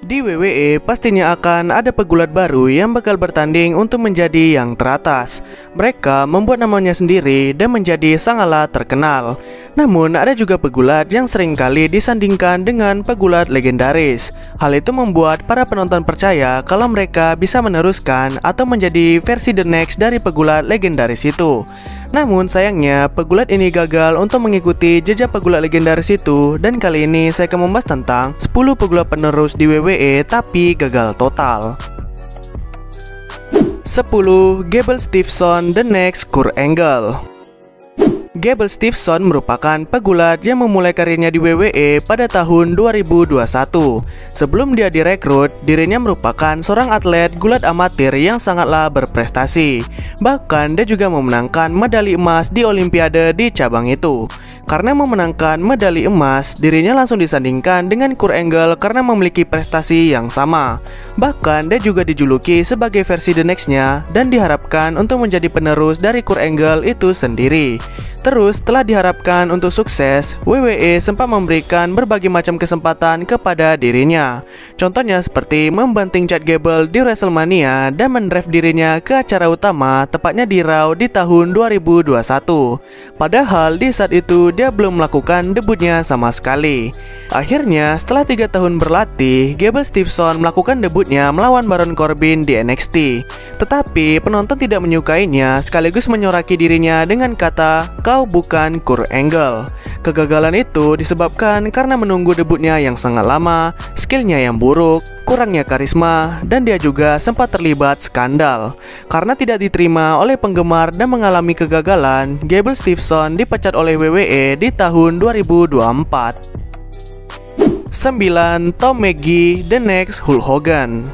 Di WWE pastinya akan ada pegulat baru yang bakal bertanding untuk menjadi yang teratas. Mereka membuat namanya sendiri dan menjadi sangatlah terkenal. Namun ada juga pegulat yang seringkali disandingkan dengan pegulat legendaris. Hal itu membuat para penonton percaya kalau mereka bisa meneruskan atau menjadi versi the next dari pegulat legendaris itu. Namun sayangnya pegulat ini gagal untuk mengikuti jejak pegulat legendaris itu. Dan kali ini saya akan membahas tentang 10 pegulat penerus di WWE tapi gagal total. 10. Gable Steveson, The Next Kurt Angle. Gable Steveson merupakan pegulat yang memulai karirnya di WWE pada tahun 2021. Sebelum dia direkrut, dirinya merupakan seorang atlet gulat amatir yang sangatlah berprestasi. Bahkan dia juga memenangkan medali emas di Olimpiade di cabang itu. Karena memenangkan medali emas, dirinya langsung disandingkan dengan Kurt Angle karena memiliki prestasi yang sama. Bahkan dia juga dijuluki sebagai versi the next-nya dan diharapkan untuk menjadi penerus dari Kurt Angle itu sendiri. Terus setelah diharapkan untuk sukses, WWE sempat memberikan berbagai macam kesempatan kepada dirinya. Contohnya seperti membanting Chad Gable di WrestleMania dan mendraft dirinya ke acara utama, tepatnya di Raw di tahun 2021. Padahal di saat itu dia belum melakukan debutnya sama sekali. Akhirnya setelah 3 tahun berlatih, Gable Steveson melakukan debutnya melawan Baron Corbin di NXT. Tetapi penonton tidak menyukainya sekaligus menyoraki dirinya dengan kata, "Kau bukan Kurt Angle." Kegagalan itu disebabkan karena menunggu debutnya yang sangat lama, skillnya yang buruk, kurangnya karisma, dan dia juga sempat terlibat skandal. Karena tidak diterima oleh penggemar dan mengalami kegagalan, Gable Steveson dipecat oleh WWE di tahun 2024. 9. Tom Magee, The Next Hulk Hogan.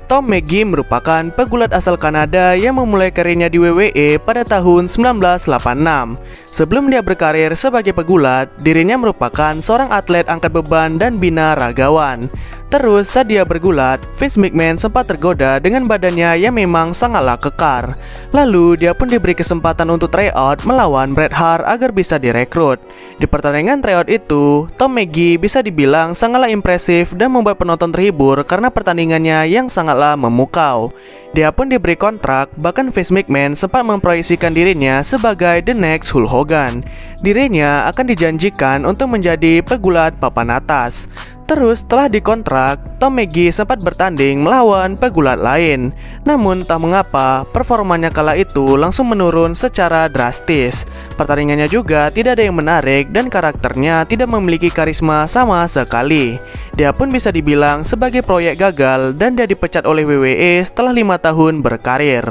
Tom Magee merupakan pegulat asal Kanada yang memulai karirnya di WWE pada tahun 1986. Sebelum dia berkarir sebagai pegulat, dirinya merupakan seorang atlet angkat beban dan binaragawan. Terus saat dia bergulat, Vince McMahon sempat tergoda dengan badannya yang memang sangatlah kekar. Lalu dia pun diberi kesempatan untuk tryout melawan Bret Hart agar bisa direkrut. Di pertandingan tryout itu, Tom Magee bisa dibilang sangatlah impresif dan membuat penonton terhibur karena pertandingannya yang sangatlah memukau. Dia pun diberi kontrak, bahkan Vince McMahon sempat memproyeksikan dirinya sebagai the next Hulk Hogan. Dirinya akan dijanjikan untuk menjadi pegulat papan atas. Terus setelah dikontrak, Tom Magee sempat bertanding melawan pegulat lain. Namun tak mengapa, performanya kala itu langsung menurun secara drastis. Pertandingannya juga tidak ada yang menarik dan karakternya tidak memiliki karisma sama sekali. Dia pun bisa dibilang sebagai proyek gagal dan dia dipecat oleh WWE setelah 5 tahun berkarir.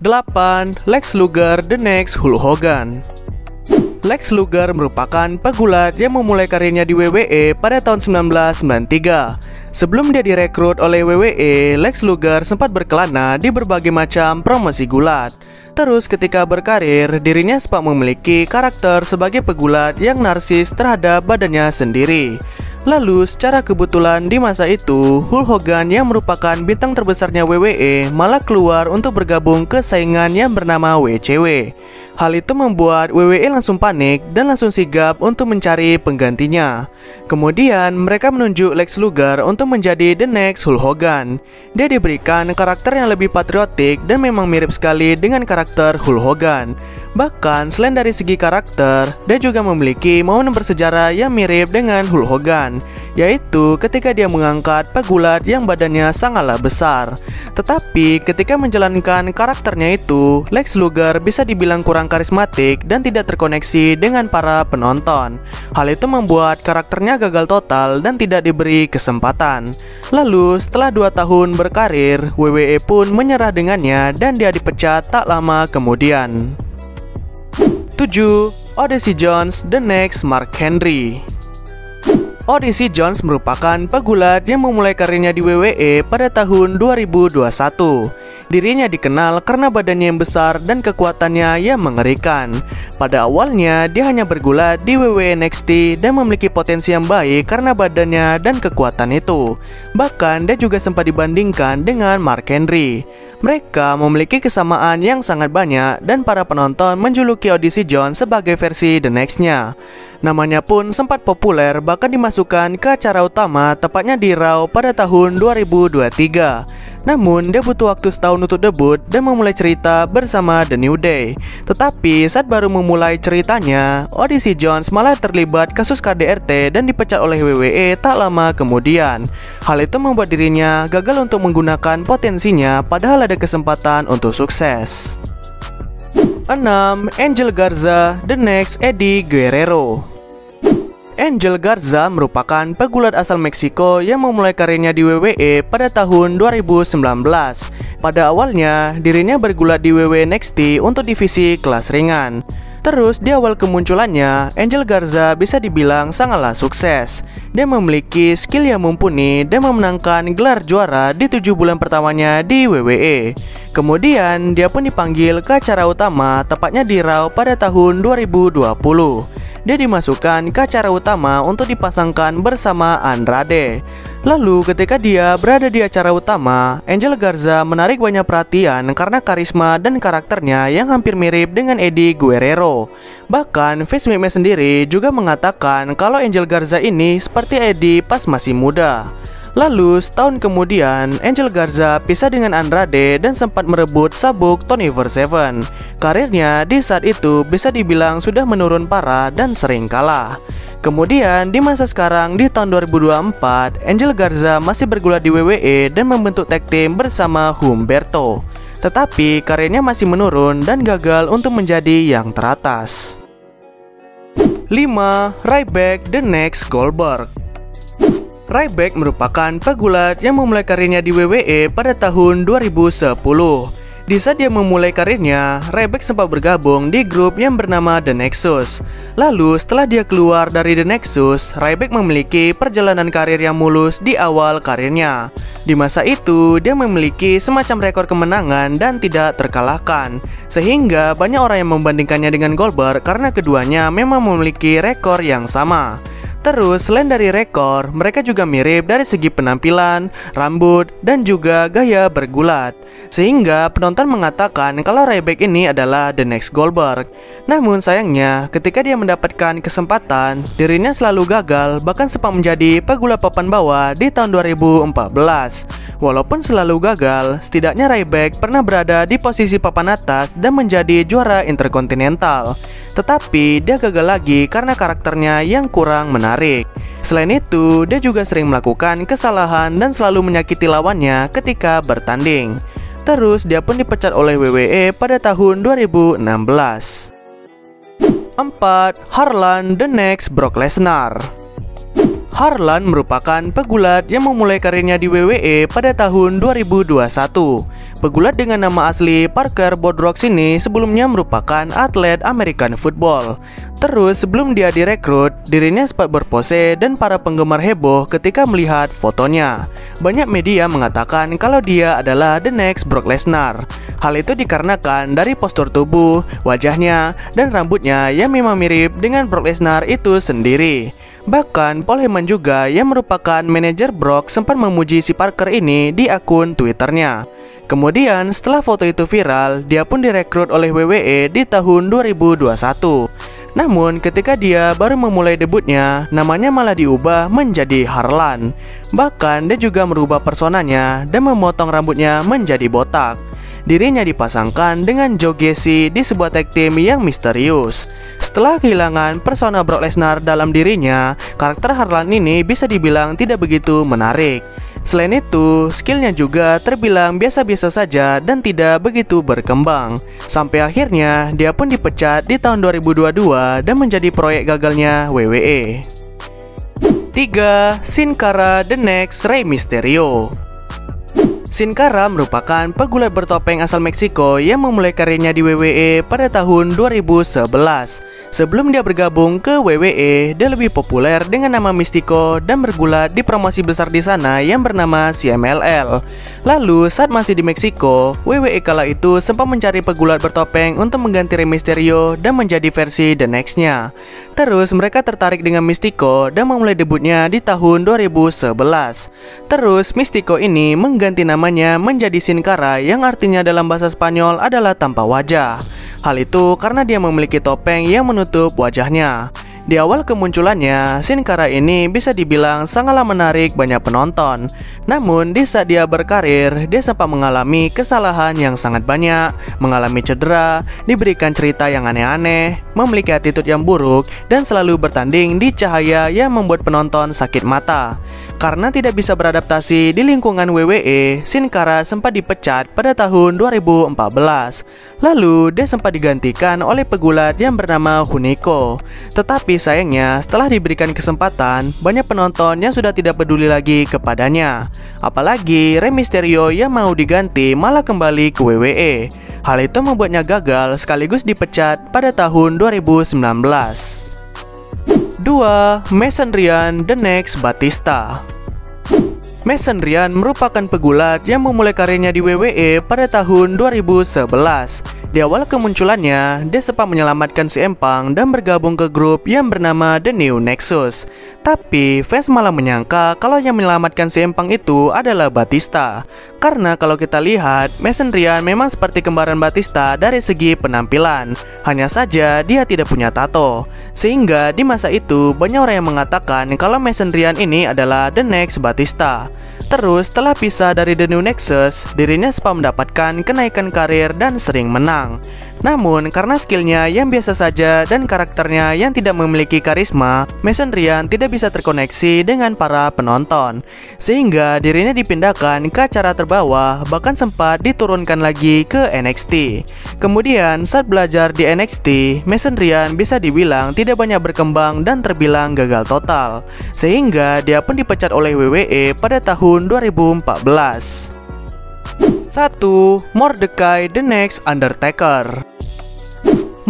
8. Lex Luger, The Next Hulk Hogan. Lex Luger merupakan pegulat yang memulai karirnya di WWE pada tahun 1993. Sebelum dia direkrut oleh WWE, Lex Luger sempat berkelana di berbagai macam promosi gulat. Terus ketika berkarir, dirinya sempat memiliki karakter sebagai pegulat yang narsis terhadap badannya sendiri. Lalu secara kebetulan di masa itu, Hulk Hogan yang merupakan bintang terbesarnya WWE malah keluar untuk bergabung ke saingan yang bernama WCW. Hal itu membuat WWE langsung panik dan langsung sigap untuk mencari penggantinya. Kemudian mereka menunjuk Lex Luger untuk menjadi the next Hulk Hogan. Dia diberikan karakter yang lebih patriotik dan memang mirip sekali dengan karakter Hulk Hogan. Bahkan selain dari segi karakter, dia juga memiliki momen bersejarah yang mirip dengan Hulk Hogan, yaitu ketika dia mengangkat pegulat yang badannya sangatlah besar. Tetapi ketika menjalankan karakternya itu, Lex Luger bisa dibilang kurang karismatik dan tidak terkoneksi dengan para penonton. Hal itu membuat karakternya gagal total dan tidak diberi kesempatan. Lalu setelah 2 tahun berkarir, WWE pun menyerah dengannya dan dia dipecat tak lama kemudian. 7. Odyssey Jones, The Next Mark Henry. Odyssey Jones merupakan pegulat yang memulai karirnya di WWE pada tahun 2021. Dirinya dikenal karena badannya yang besar dan kekuatannya yang mengerikan. Pada awalnya, dia hanya bergulat di WWE NXT dan memiliki potensi yang baik karena badannya dan kekuatan itu. Bahkan, dia juga sempat dibandingkan dengan Mark Henry. Mereka memiliki kesamaan yang sangat banyak dan para penonton menjuluki Odyssey Jones sebagai versi The Next-nya. Namanya pun sempat populer, bahkan dimasukkan ke acara utama tepatnya di Raw pada tahun 2023. Namun, dia butuh waktu setahun untuk debut dan memulai cerita bersama The New Day. Tetapi, saat baru memulai ceritanya, Odyssey Jones malah terlibat kasus KDRT dan dipecat oleh WWE tak lama kemudian. Hal itu membuat dirinya gagal untuk menggunakan potensinya, padahal ada kesempatan untuk sukses. 6. Angel Garza, The Next Eddie Guerrero. Angel Garza merupakan pegulat asal Meksiko yang memulai karirnya di WWE pada tahun 2019. Pada awalnya, dirinya bergulat di WWE NXT untuk divisi kelas ringan. Terus, di awal kemunculannya, Angel Garza bisa dibilang sangatlah sukses. Dia memiliki skill yang mumpuni dan memenangkan gelar juara di 7 bulan pertamanya di WWE. Kemudian, dia pun dipanggil ke acara utama, tepatnya di Raw pada tahun 2020. Dia dimasukkan ke acara utama untuk dipasangkan bersama Andrade. Lalu ketika dia berada di acara utama, Angel Garza menarik banyak perhatian karena karisma dan karakternya yang hampir mirip dengan Eddie Guerrero. Bahkan Vince McMahon sendiri juga mengatakan kalau Angel Garza ini seperti Eddie pas masih muda. Lalu setahun kemudian, Angel Garza pisah dengan Andrade dan sempat merebut sabuk 24/7. Karirnya di saat itu bisa dibilang sudah menurun parah dan sering kalah. Kemudian di masa sekarang di tahun 2024, Angel Garza masih bergulat di WWE dan membentuk tag team bersama Humberto. Tetapi karirnya masih menurun dan gagal untuk menjadi yang teratas. 5. Ryback The Next Goldberg. Ryback merupakan pegulat yang memulai karirnya di WWE pada tahun 2010. Di saat dia memulai karirnya, Ryback sempat bergabung di grup yang bernama The Nexus. Lalu setelah dia keluar dari The Nexus, Ryback memiliki perjalanan karir yang mulus di awal karirnya. Di masa itu, dia memiliki semacam rekor kemenangan dan tidak terkalahkan, sehingga banyak orang yang membandingkannya dengan Goldberg karena keduanya memang memiliki rekor yang sama. Terus, selain dari rekor, mereka juga mirip dari segi penampilan, rambut, dan juga gaya bergulat. Sehingga penonton mengatakan kalau Ryback ini adalah The Next Goldberg. Namun sayangnya, ketika dia mendapatkan kesempatan, dirinya selalu gagal, bahkan sempat menjadi pegulat papan bawah di tahun 2014. Walaupun selalu gagal, setidaknya Ryback pernah berada di posisi papan atas dan menjadi juara interkontinental. Tetapi dia gagal lagi karena karakternya yang kurang menarik. Selain itu, dia juga sering melakukan kesalahan dan selalu menyakiti lawannya ketika bertanding. Terus dia pun dipecat oleh WWE pada tahun 2016. 4. Harlan The Next Brock Lesnar. Harlan merupakan pegulat yang memulai karirnya di WWE pada tahun 2021. Pegulat dengan nama asli Parker Boudreaux ini sebelumnya merupakan atlet American football. Terus sebelum dia direkrut, dirinya sempat berpose dan para penggemar heboh ketika melihat fotonya. Banyak media mengatakan kalau dia adalah The Next Brock Lesnar. Hal itu dikarenakan dari postur tubuh, wajahnya, dan rambutnya yang memang mirip dengan Brock Lesnar itu sendiri. Bahkan Paul Heyman juga yang merupakan manajer Brock sempat memuji si Parker ini di akun Twitternya. Kemudian setelah foto itu viral, dia pun direkrut oleh WWE di tahun 2021. Namun ketika dia baru memulai debutnya, namanya malah diubah menjadi Harlan. Bahkan dia juga merubah personanya dan memotong rambutnya menjadi botak. Dirinya dipasangkan dengan Joe Gacy di sebuah tag team yang misterius. Setelah kehilangan persona Brock Lesnar dalam dirinya, karakter Harlan ini bisa dibilang tidak begitu menarik. Selain itu, skillnya juga terbilang biasa-biasa saja dan tidak begitu berkembang. Sampai akhirnya, dia pun dipecat di tahun 2022 dan menjadi proyek gagalnya WWE. 3. Sin Cara The Next Rey Mysterio. Sin Cara merupakan pegulat bertopeng asal Meksiko yang memulai karirnya di WWE pada tahun 2011. Sebelum dia bergabung ke WWE, dia lebih populer dengan nama Mystico dan bergulat di promosi besar di sana yang bernama CMLL. Lalu saat masih di Meksiko, WWE kala itu sempat mencari pegulat bertopeng untuk mengganti Rey Mysterio dan menjadi versi The Next-nya. Terus mereka tertarik dengan Mystico dan memulai debutnya di tahun 2011. Terus Mystico ini mengganti namanya menjadi Sin Cara yang artinya dalam bahasa Spanyol adalah tanpa wajah. Hal itu karena dia memiliki topeng yang menutup wajahnya. Di awal kemunculannya, Sin Cara ini bisa dibilang sangatlah menarik banyak penonton. Namun di saat dia berkarir, dia sempat mengalami kesalahan yang sangat banyak, mengalami cedera, diberikan cerita yang aneh-aneh, memiliki attitude yang buruk, dan selalu bertanding di cahaya yang membuat penonton sakit mata. Karena tidak bisa beradaptasi di lingkungan WWE, Sin Cara sempat dipecat pada tahun 2014. Lalu dia sempat digantikan oleh pegulat yang bernama Hunico. Tetapi sayangnya setelah diberikan kesempatan, banyak penonton yang sudah tidak peduli lagi kepadanya. Apalagi Rey Mysterio yang mau diganti malah kembali ke WWE. Hal itu membuatnya gagal sekaligus dipecat pada tahun 2019. 2. Mason Ryan The Next Batista. Mason Ryan merupakan pegulat yang memulai karirnya di WWE pada tahun 2011. Di awal kemunculannya, dia sempat menyelamatkan CM Punk dan bergabung ke grup yang bernama The New Nexus. Tapi fans malah menyangka kalau yang menyelamatkan CM Punk itu adalah Batista. Karena kalau kita lihat, Mason Ryan memang seperti kembaran Batista dari segi penampilan. Hanya saja dia tidak punya tato. Sehingga di masa itu banyak orang yang mengatakan kalau Mason Ryan ini adalah The Next Batista. Terus setelah pisah dari The New Nexus, dirinya sempat mendapatkan kenaikan karir dan sering menang. Namun karena skillnya yang biasa saja dan karakternya yang tidak memiliki karisma, Mason Ryan tidak bisa terkoneksi dengan para penonton. Sehingga dirinya dipindahkan ke acara terbawah, bahkan sempat diturunkan lagi ke NXT. Kemudian saat belajar di NXT, Mason Ryan bisa dibilang tidak banyak berkembang dan terbilang gagal total. Sehingga dia pun dipecat oleh WWE pada tahun 2014. 1. Mordecai The Next Undertaker.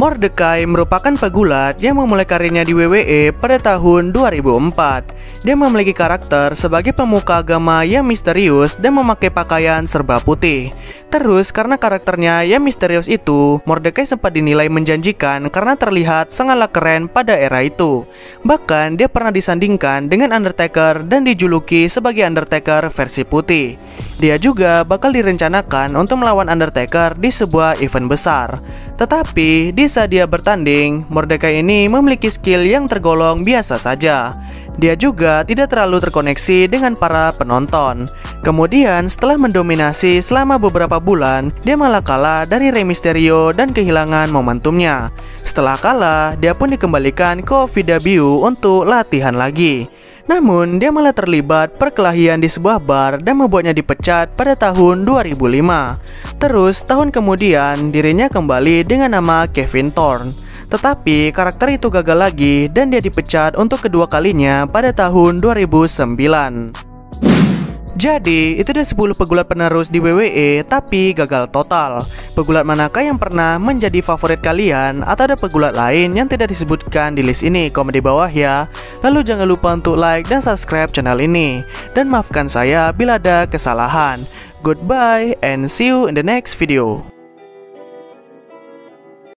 Mordecai merupakan pegulat yang memulai karirnya di WWE pada tahun 2004. Dia memiliki karakter sebagai pemuka agama yang misterius dan memakai pakaian serba putih. Terus karena karakternya yang misterius itu, Mordecai sempat dinilai menjanjikan karena terlihat sangatlah keren pada era itu. Bahkan dia pernah disandingkan dengan Undertaker dan dijuluki sebagai Undertaker versi putih. Dia juga bakal direncanakan untuk melawan Undertaker di sebuah event besar. Tetapi di saat dia bertanding, Mordecai ini memiliki skill yang tergolong biasa saja. Dia juga tidak terlalu terkoneksi dengan para penonton. Kemudian setelah mendominasi selama beberapa bulan, dia malah kalah dari Rey Mysterio dan kehilangan momentumnya. Setelah kalah, dia pun dikembalikan ke OVW untuk latihan lagi. Namun dia malah terlibat perkelahian di sebuah bar dan membuatnya dipecat pada tahun 2005. Terus tahun kemudian dirinya kembali dengan nama Kevin Thorne. Tetapi karakter itu gagal lagi dan dia dipecat untuk kedua kalinya pada tahun 2009. Jadi, itu dia 10 pegulat penerus di WWE tapi gagal total. Pegulat manakah yang pernah menjadi favorit kalian? Atau ada pegulat lain yang tidak disebutkan di list ini? Komen di bawah ya. Lalu jangan lupa untuk like dan subscribe channel ini. Dan maafkan saya bila ada kesalahan. Goodbye and see you in the next video.